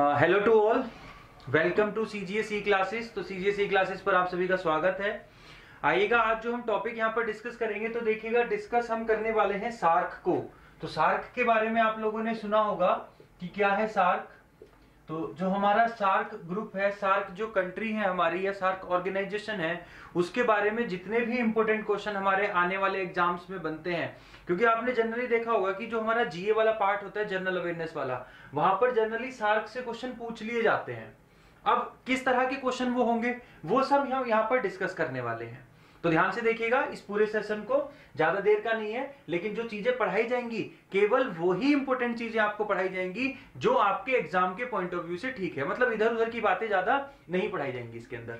Hello to all, welcome to CGS classes. तो CGS classes पर आप सभी का स्वागत है। आइएगा, आज जो हम टॉपिक यहाँ पर डिस्कस करेंगे तो देखिएगा, डिस्कस हम करने वाले हैं सार्क को। तो सार्क के बारे में आप लोगों ने सुना होगा कि क्या है सार्क। तो जो हमारा सार्क ग्रुप है, सार्क जो कंट्री है हमारी या सार्क ऑर्गेनाइजेशन है, उसके बारे में जितने भी इंपॉर्टेंट क्वेश्चन हमारे आने वाले एग्जाम्स में बनते हैं, क्योंकि आपने जनरली देखा होगा कि जो हमारा जीए वाला पार्ट होता है, जनरल अवेयरनेस वाला, वहां पर जनरली सार्क से क्वेश्चन पूछ लिए जाते हैं। अब किस तरह के क्वेश्चन वो होंगे, वो सब हम यहाँ पर डिस्कस करने वाले हैं। तो ध्यान से देखिएगा इस पूरे सेशन को, ज्यादा देर का नहीं है, लेकिन जो चीजें पढ़ाई जाएंगी केवल वही इंपॉर्टेंट चीजें आपको पढ़ाई जाएंगी जो आपके एग्जाम के पॉइंट ऑफ व्यू से ठीक है। मतलब इधर उधर की बातें ज्यादा नहीं पढ़ाई जाएंगी इसके अंदर।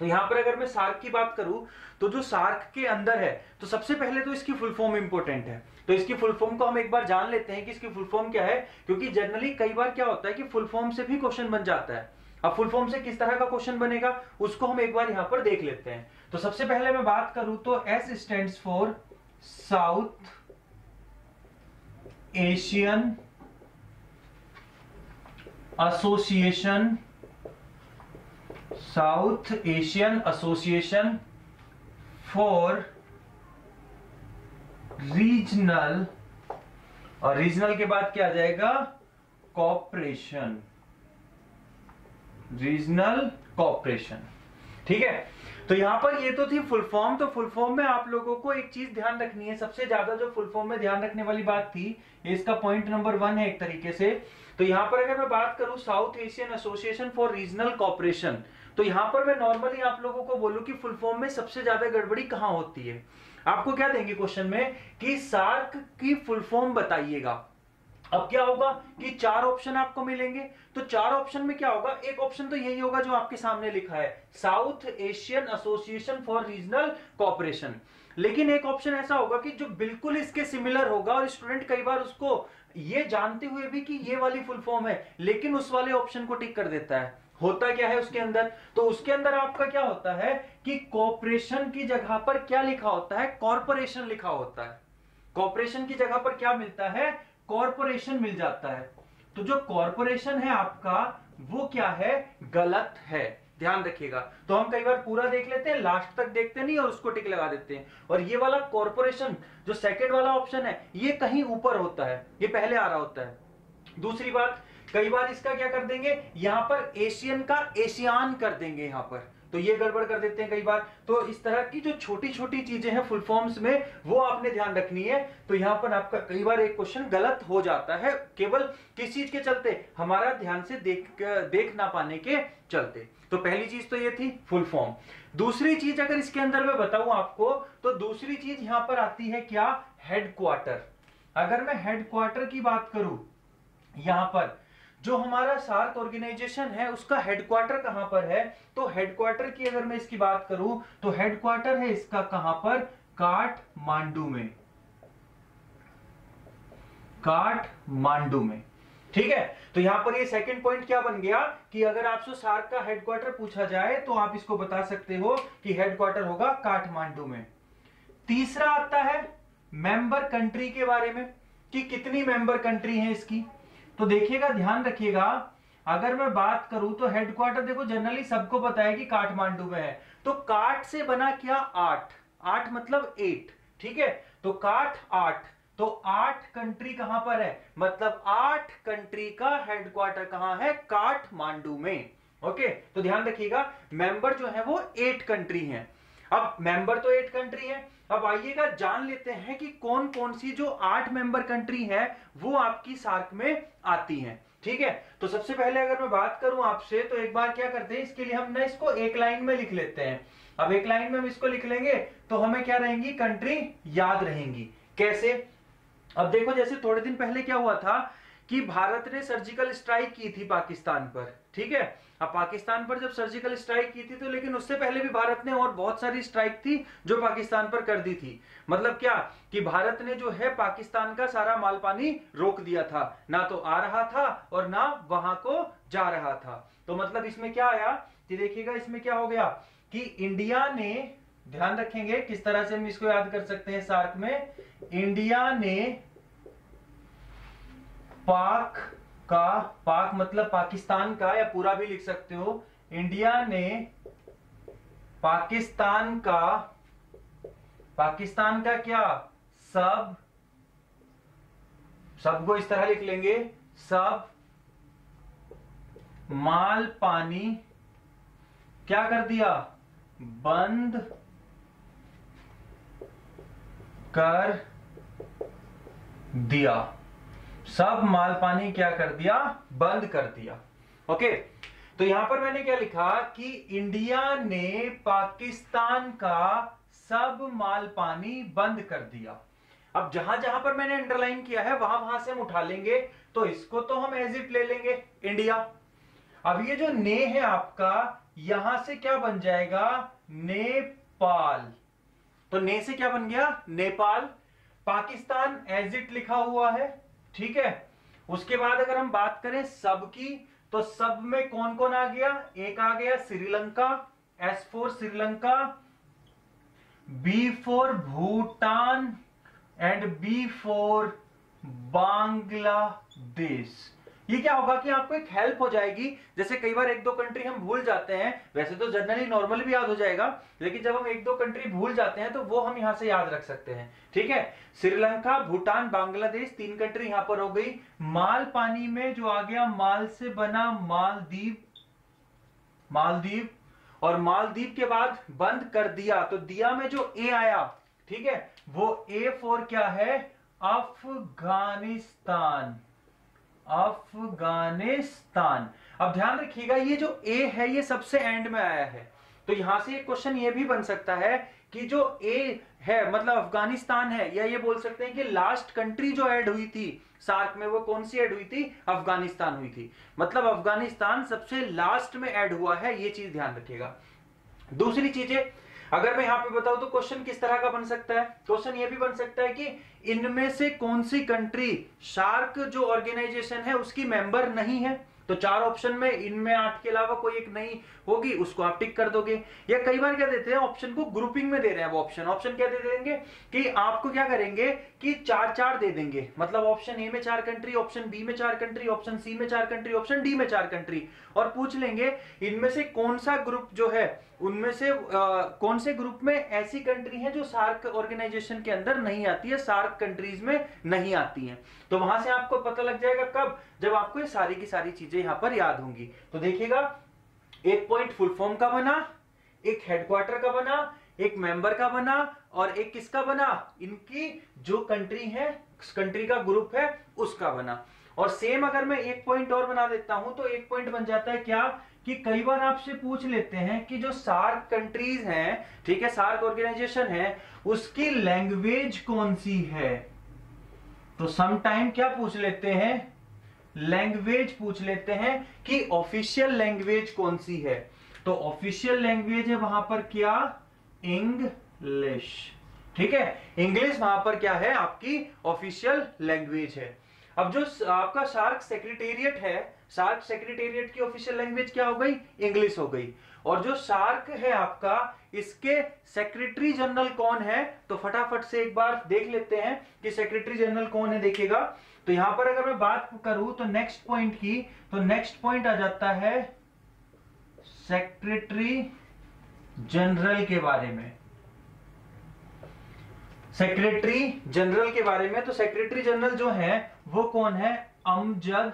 तो यहां पर अगर मैं सार्क की बात करूं तो जो सार्क के अंदर है, तो सबसे पहले तो इसकी फुल फॉर्म इंपॉर्टेंट है। तो इसकी फुल फॉर्म को हम एक बार जान लेते हैं कि इसकी फुल फॉर्म क्या है, क्योंकि जनरली कई बार क्या होता है कि फुल फॉर्म से भी क्वेश्चन बन जाता है। अब फुल फॉर्म से किस तरह का क्वेश्चन बनेगा उसको हम एक बार यहां पर देख लेते हैं। तो सबसे पहले मैं बात करूं तो S stands for south Asian association, south Asian Association for regional, और रीजनल के बाद क्या आ जाएगा, कॉपरेशन, रीजनल कॉपरेशन। ठीक है, तो यहां पर ये तो थी फुल फॉर्म। तो फुल फॉर्म में आप लोगों को एक चीज ध्यान रखनी है, सबसे ज्यादा जो फुल फॉर्म में ध्यान रखने वाली बात थी, ये इसका पॉइंट नंबर 1 है एक तरीके से। तो यहां पर अगर मैं बात करूं South Asian Association for Regional Cooperation, तो यहां पर मैं नॉर्मली आप लोगों को बोलूं कि फुल फॉर्म में सबसे ज्यादा गड़बड़ी कहां होती है। आपको क्या देंगे क्वेश्चन में कि सार्क की फुल फॉर्म बताइएगा। अब क्या होगा कि 4 ऑप्शन आपको मिलेंगे। तो 4 ऑप्शन में क्या होगा, एक ऑप्शन तो यही होगा जो आपके सामने लिखा है, South Asian Association for Regional Cooperation. लेकिन एक ऑप्शन ऐसा होगा कि जो बिल्कुल इसके सिमिलर होगा, और स्टूडेंट कई बार उसको ये जानते हुए भी कि ये वाली फुल फॉर्म है, लेकिन उस वाले ऑप्शन को टिक कर देता है। होता क्या है उसके अंदर, तो उसके अंदर आपका क्या होता है कि कॉपरेशन की जगह पर क्या लिखा होता है, कॉर्पोरेशन लिखा होता है। कॉपरेशन की जगह पर क्या मिलता है, कॉर्पोरेशन मिल जाता है। तो जो कॉर्पोरेशन है आपका वो क्या है, गलत है, ध्यान रखिएगा। तो हम कई बार पूरा देख लेते हैं, लास्ट तक देखते नहीं और उसको टिक लगा देते हैं। और ये वाला कॉर्पोरेशन जो सेकंड वाला ऑप्शन है, ये कहीं ऊपर होता है, ये पहले आ रहा होता है। दूसरी बात, कई बार इसका क्या कर देंगे, यहां पर एशियन का एशियान कर देंगे यहां पर, तो ये गड़बड़ कर देते हैं कई बार। तो इस तरह की जो छोटी छोटी चीजें हैं फुल फॉर्म्स में, वो आपने ध्यान रखनी है। तो यहां पर आपका कई बार एक क्वेश्चन गलत हो जाता है, केवल किस चीज के चलते, हमारा ध्यान से देख ना पाने के चलते। तो पहली चीज तो ये थी फुल फॉर्म। दूसरी चीज अगर इसके अंदर मैं बताऊं आपको, तो दूसरी चीज यहां पर आती है क्या, हेडक्वार्टर। अगर मैं हेडक्वार्टर की बात करूं, यहां पर जो हमारा सार्क ऑर्गेनाइजेशन है उसका हेडक्वार्टर कहां पर है, तो हेडक्वार्टर की अगर मैं इसकी बात करूं तो हेडक्वार्टर है इसका कहां पर, काठमांडू में, काठमांडू में। ठीक है, तो यहां पर ये सेकंड पॉइंट क्या बन गया कि अगर आपसे सार्क का हेडक्वार्टर पूछा जाए तो आप इसको बता सकते हो कि हेडक्वार्टर होगा काठमांडू में। तीसरा आता है मेंबर कंट्री के बारे में, कि कितनी मेंबर कंट्री है इसकी। तो देखिएगा, ध्यान रखिएगा, अगर मैं बात करूं तो हेडक्वार्टर देखो जनरली सबको पता है कि काठमांडू में है। तो काठ से बना क्या, 8, 8 मतलब 8। ठीक है, तो काठ 8, तो 8 कंट्री कहां पर है, मतलब 8 कंट्री का हेडक्वार्टर कहां है, काठमांडू में। ओके, तो ध्यान रखिएगा, मेंबर जो है वो 8 कंट्री हैं। अब मेंबर तो 8 कंट्री है। अब आइएगा जान लेते हैं कि कौन कौन सी जो 8 मेंबर कंट्री है वो आपकी सार्क में आती हैं। ठीक है, तो सबसे पहले अगर मैं बात करूं आपसे, तो एक बार क्या करते हैं, इसके लिए हम ना इसको एक लाइन में लिख लेते हैं। अब एक लाइन में हम इसको लिख लेंगे तो हमें क्या रहेंगी, कंट्री याद रहेंगी। कैसे, अब देखो जैसे थोड़े दिन पहले क्या हुआ था कि भारत ने सर्जिकल स्ट्राइक की थी पाकिस्तान पर। ठीक है, अब पाकिस्तान पर जब सर्जिकल स्ट्राइक की थी, तो लेकिन उससे पहले भी भारत ने और बहुत सारी स्ट्राइक थी जो पाकिस्तान पर कर दी थी। मतलब क्या कि भारत ने जो है पाकिस्तान का सारा माल पानी रोक दिया था, ना तो आ रहा था और ना वहां को जा रहा था। तो मतलब इसमें क्या आया कि देखिएगा, इसमें क्या हो गया कि इंडिया ने, ध्यान रखेंगे किस तरह से हम इसको याद कर सकते हैं सार्क में, इंडिया ने पाक का, पाक मतलब पाकिस्तान का, या पूरा भी लिख सकते हो, इंडिया ने पाकिस्तान का क्या, सब को इस तरह लिख लेंगे, सब माल पानी क्या कर दिया, बंद कर दिया। सब माल पानी क्या कर दिया, बंद कर दिया। ओके, तो यहां पर मैंने क्या लिखा कि इंडिया ने पाकिस्तान का सब माल पानी बंद कर दिया। अब जहां जहां पर मैंने अंडरलाइन किया है वहां वहां से हम उठा लेंगे, तो इसको तो हम एज इट ले लेंगे, इंडिया। अब ये जो ने है आपका, यहां से क्या बन जाएगा, नेपाल। तो ने से क्या बन गया, नेपाल। पाकिस्तान एज इट लिखा हुआ है, ठीक है। उसके बाद अगर हम बात करें सब की, तो सब में कौन कौन आ गया, एक आ गया Sri Lanka, S for Sri Lanka, B for Bhutan and B for Bangladesh. ये क्या होगा कि आपको एक हेल्प हो जाएगी, जैसे कई बार एक दो कंट्री हम भूल जाते हैं, वैसे तो जनरली नॉर्मली भी याद हो जाएगा, लेकिन जब हम एक दो कंट्री भूल जाते हैं तो वो हम यहां से याद रख सकते हैं, ठीक है। श्रीलंका, भूटान, बांग्लादेश, 3 कंट्री यहां पर हो गई। माल पानी में जो आ गया, माल से बना मालदीव, और मालदीव के बाद बंद कर दिया, तो दिया में जो ए आया, ठीक है, वो ए फॉर क्या है, अफगानिस्तान। अब ध्यान रखिएगा, ये जो ए है ये सबसे एंड में आया है, तो यहां से एक क्वेश्चन ये भी बन सकता है कि जो ए है मतलब अफगानिस्तान है, या ये बोल सकते हैं कि लास्ट कंट्री जो ऐड हुई थी सार्क में वो कौन सी ऐड हुई थी, अफगानिस्तान हुई थी, मतलब अफगानिस्तान सबसे लास्ट में ऐड हुआ है, ये चीज ध्यान रखिएगा। दूसरी चीजें अगर मैं यहां पे बताऊं तो क्वेश्चन किस तरह का बन सकता है, क्वेश्चन ये भी बन सकता है कि इनमें से कौन सी कंट्री शार्क जो ऑर्गेनाइजेशन है उसकी मेंबर नहीं है, तो 4 ऑप्शन में इनमें 8 के अलावा कोई एक नहीं होगी, उसको आप टिक कर दोगे। या कई बार क्या देते हैं, ऑप्शन को ग्रुपिंग में दे रहे हैं, वो ऑप्शन क्या दे देंगे कि आपको क्या करेंगे कि 4-4 दे देंगे, मतलब ऑप्शन ए में 4 कंट्री, ऑप्शन बी में 4 कंट्री, ऑप्शन सी में 4 कंट्री, ऑप्शन डी में 4 कंट्री, और पूछ लेंगे इनमें से कौन सा ग्रुप जो है उनमें से कौन से ग्रुप में ऐसी कंट्री है जो सार्क ऑर्गेनाइजेशन के अंदर नहीं आती है, सार्क कंट्रीज में नहीं आती हैं। तो वहां से आपको पता लग जाएगा कब, जब आपको ये सारी की सारी चीजें यहां पर याद होंगी। तो देखिएगा, एक पॉइंट फुल फॉर्म का बना, एक हेडक्वार्टर का बना, एक मेंबर का बना, और एक किसका बना, इनकी जो कंट्री है, कंट्री का ग्रुप है उसका बना। और सेम अगर मैं एक पॉइंट और बना देता हूं तो एक पॉइंट बन जाता है क्या, कि कई बार आपसे पूछ लेते हैं कि जो सार्क कंट्रीज हैं, ठीक है, सार्क ऑर्गेनाइजेशन है, उसकी लैंग्वेज कौन सी है। तो सम टाइम क्या पूछ लेते हैं, लैंग्वेज पूछ लेते हैं कि ऑफिशियल लैंग्वेज कौन सी है। तो ऑफिशियल लैंग्वेज है वहां पर क्या, इंग्लिश, ठीक है, इंग्लिश वहां पर क्या है, आपकी ऑफिशियल लैंग्वेज है। अब जो आपका सार्क सेक्रेटेरिएट है, सार्क सेक्रेटेरिएट की ऑफिशियल लैंग्वेज क्या हो गई, इंग्लिश हो गई। और जो सार्क है आपका, इसके सेक्रेटरी जनरल कौन है, तो फटाफट से एक बार देख लेते हैं कि सेक्रेटरी जनरल कौन है। देखिएगा, तो यहां पर अगर मैं बात करूं तो नेक्स्ट पॉइंट की, तो नेक्स्ट पॉइंट आ जाता है सेक्रेटरी जनरल के बारे में, सेक्रेटरी जनरल के बारे में। तो सेक्रेटरी जनरल जो है वो कौन है, अमजद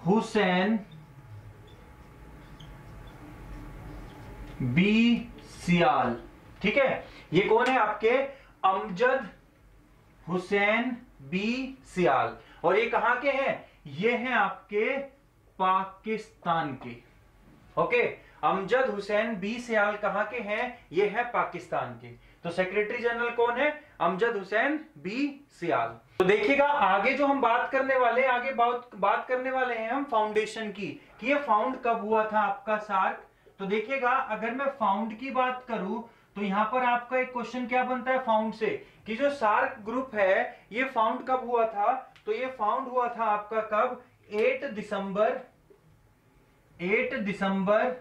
हुसैन बी सियाल, ठीक है, ये कौन है आपके, अमजद हुसैन बी सियाल। और ये कहां के हैं, ये हैं आपके पाकिस्तान के। ओके, अमजद हुसैन बी सियाल कहां के हैं, ये है पाकिस्तान के। तो सेक्रेटरी जनरल कौन है, अमजद हुसैन बी सियाल। तो देखिएगा, आगे जो हम बात करने वाले हैं, आगे बात करने वाले हैं हम फाउंडेशन की, कि ये फाउंड कब हुआ था आपका सार्क। तो देखिएगा, अगर मैं फाउंड की बात करूं तो यहां पर आपका एक क्वेश्चन क्या बनता है फाउंड से, कि जो सार्क ग्रुप है ये फाउंड कब हुआ था। तो ये फाउंड हुआ था आपका कब, 8 दिसंबर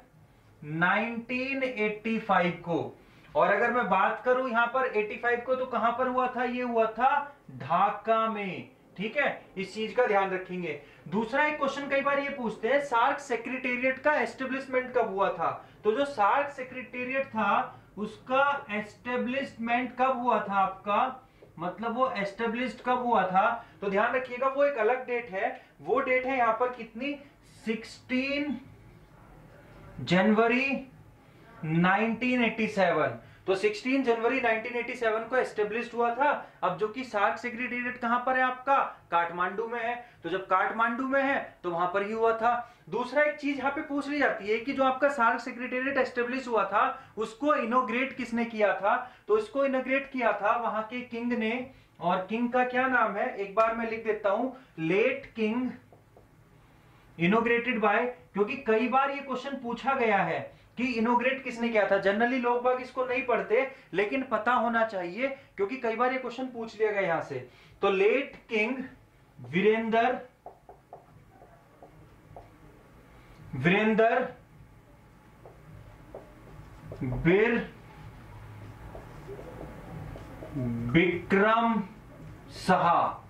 1985 को। और अगर मैं बात करूं यहां पर 85 को, तो कहां पर हुआ था? ये हुआ था ढाका में। ठीक है, इस चीज का ध्यान रखेंगे। दूसरा एक क्वेश्चन कई बार ये पूछते हैं, सार्क सेक्रेटेरिएट का एस्टेब्लिशमेंट कब हुआ था? तो जो सार्क सेक्रेटेरिएट था उसका एस्टेब्लिशमेंट कब हुआ था आपका, मतलब वो एस्टेब्लिश्ड कब हुआ था? तो ध्यान रखिएगा वो एक अलग डेट है। वो डेट है यहां पर कितनी? 16 जनवरी 1987। तो 16 जनवरी 1987 को एस्टेब्लिश्ड हुआ था। अब जो कि सार्क सेक्रेटेरिएट कहां पर है आपका? काठमांडू में है। तो जब काठमांडू में है तो वहां पर ही हुआ था। दूसरा एक चीज यहां पे पूछ ली जाती है कि जो आपका सार्क सेक्रेटेरिएट एस्टेब्लिश हुआ था उसको इनोग्रेट किसने किया था? तो इसको इनोग्रेट किया था वहां के किंग ने, और किंग का क्या नाम है एक बार मैं लिख देता हूं, लेट किंग इनोग्रेटेड बाय, क्योंकि कई बार ये क्वेश्चन पूछा गया है कि इनोग्रेट किसने किया था। जनरली लोग बाग इसको नहीं पढ़ते, लेकिन पता होना चाहिए क्योंकि कई बार ये क्वेश्चन पूछ लिया गया यहां से। तो late king Virendra Bir Vikram Saha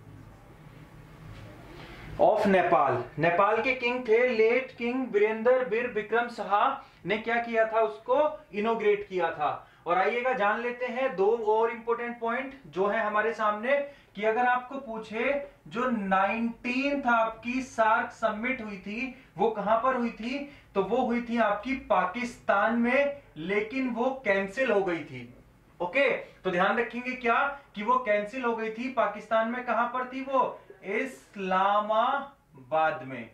of Nepal. Nepal के किंग थे लेट किंग वीरेंद्र बीर विक्रम साहा ने क्या किया था? उसको इनोग्रेट किया था। और आइएगा जान लेते हैं दो और इंपॉर्टेंट पॉइंट जो है हमारे सामने, कि अगर आपको पूछे जो 19th आपकी सार्क समिट हुई थी वो कहां पर हुई थी? तो वो हुई थी आपकी पाकिस्तान में, लेकिन वो कैंसिल हो गई थी। ओके, तो ध्यान रखेंगे क्या कि वो कैंसिल हो गई थी पाकिस्तान में। कहां पर थी वो? इस्लामाबाद में।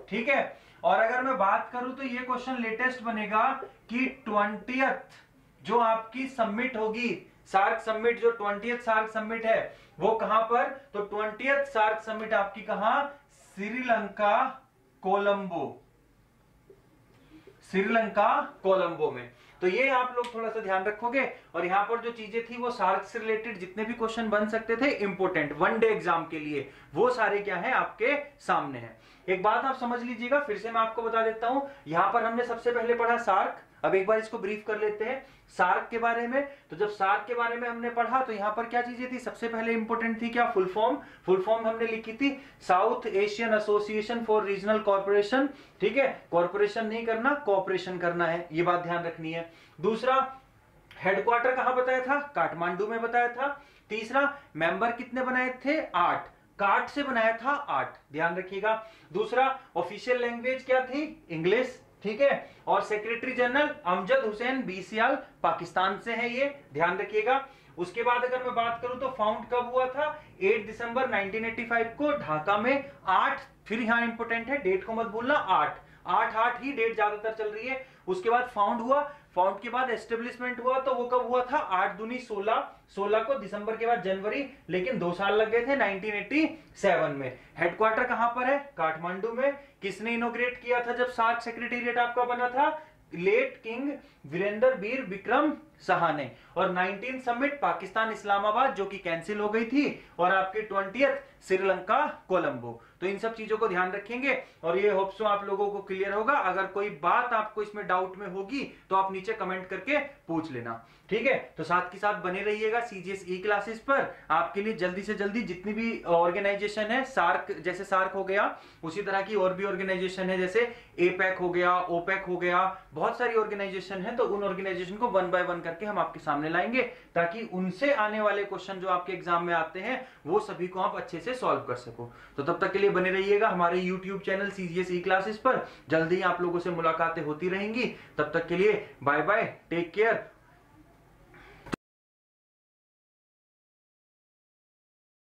ठीक है, और अगर मैं बात करूं तो ये क्वेश्चन लेटेस्ट बनेगा कि 20th जो आपकी समिट होगी, सार्क समिट, जो 20th सार्क समिट है वो कहां पर? तो 20th सार्क समिट आपकी कहां? श्रीलंका कोलंबो में। तो ये आप लोग थोड़ा सा ध्यान रखोगे। और यहां पर जो चीजें थी वो सार्क से रिलेटेड जितने भी क्वेश्चन बन सकते थे इंपोर्टेंट वन डे एग्जाम के लिए, वो सारे क्या है आपके सामने हैं। एक बात आप समझ लीजिएगा, फिर से मैं आपको बता देता हूं। यहां पर हमने सबसे पहले पढ़ा सार्क, अब एक बार इसको ब्रीफ कर लेते हैं सार्क के बारे में। तो जब सार्क के बारे में हमने पढ़ा तो यहां पर क्या चीजें थी? सबसे पहले इंपॉर्टेंट थी क्या? फुल फॉर्म हमने लिखी थी south Asian Association for regional corporation. ठीक है, कॉर्पोरेशन नहीं करना, कॉर्पोरेशन करना है, ये बात ध्यान रखनी है। दूसरा, हेडक्वार्टर कहां बताया था? काठमांडू में बताया था। तीसरा, मेंबर कितने बनाए थे? 8, काट से बनाया था 8, ध्यान रखिएगा। दूसरा, ऑफिशियल लैंग्वेज क्या थी? इंग्लिश। ठीक है, और सेक्रेटरी जनरल अमजद हुसैन बीसियाल, पाकिस्तान से है ये, ध्यान रखिएगा। उसके बाद अगर मैं बात करूं तो फाउंड कब हुआ था? 8 दिसंबर 1985 को ढाका में। 8, फिर यहां इंपोर्टेंट है, डेट को मत भूलना, 8 ही डेट ज्यादातर चल रही है। उसके बाद फाउंड हुआ, फाउंड के बाद एस्टेब्लिशमेंट हुआ, तो वो कब हुआ था? 8 दूनी 16 को, दिसंबर के बाद जनवरी, लेकिन 2 साल लग गए थे 1987 में। हेडक्वार्टर कहां पर है? काठमांडू में। किसने इनोग्रेट किया था जब सार्क सेक्रेटेरिएट आपका बना था? लेट किंग वीरेंद्र बीर विक्रम साहा ने। और 19 समिट पाकिस्तान इस्लामाबाद जो कि कैंसिल हो गई थी, और आपकी 20th श्रीलंका कोलंबो। तो इन सब चीजों को ध्यान रखेंगे और ये होप्स आप लोगों को क्लियर होगा। अगर कोई बात आपको इसमें डाउट में होगी तो आप नीचे कमेंट करके पूछ लेना। ठीक है, तो साथ के साथ बने रहिएगा सीजीएस ई क्लासेस पर। आपके लिए जल्दी से जल्दी जितनी भी ऑर्गेनाइजेशन है, सार्क जैसे सार्क हो गया, उसी तरह की और भी ऑर्गेनाइजेशन है, जैसे एपैक हो गया, ओपैक हो गया, बहुत सारी ऑर्गेनाइजेशन है। तो उन ऑर्गेनाइजेशन को 1 बाय 1 करके हम आपके सामने लाएंगे, ताकि उनसे आने वाले क्वेश्चन जो आपके एग्जाम में आते हैं वो सभी को आप अच्छे से सॉल्व कर सको। तो तब तक के लिए बने रहिएगा हमारे यूट्यूब चैनल सीजीएस ई क्लासेस पर। जल्दी आप लोगों से मुलाकातें होती रहेंगी। तब तक के लिए बाय बाय, टेक केयर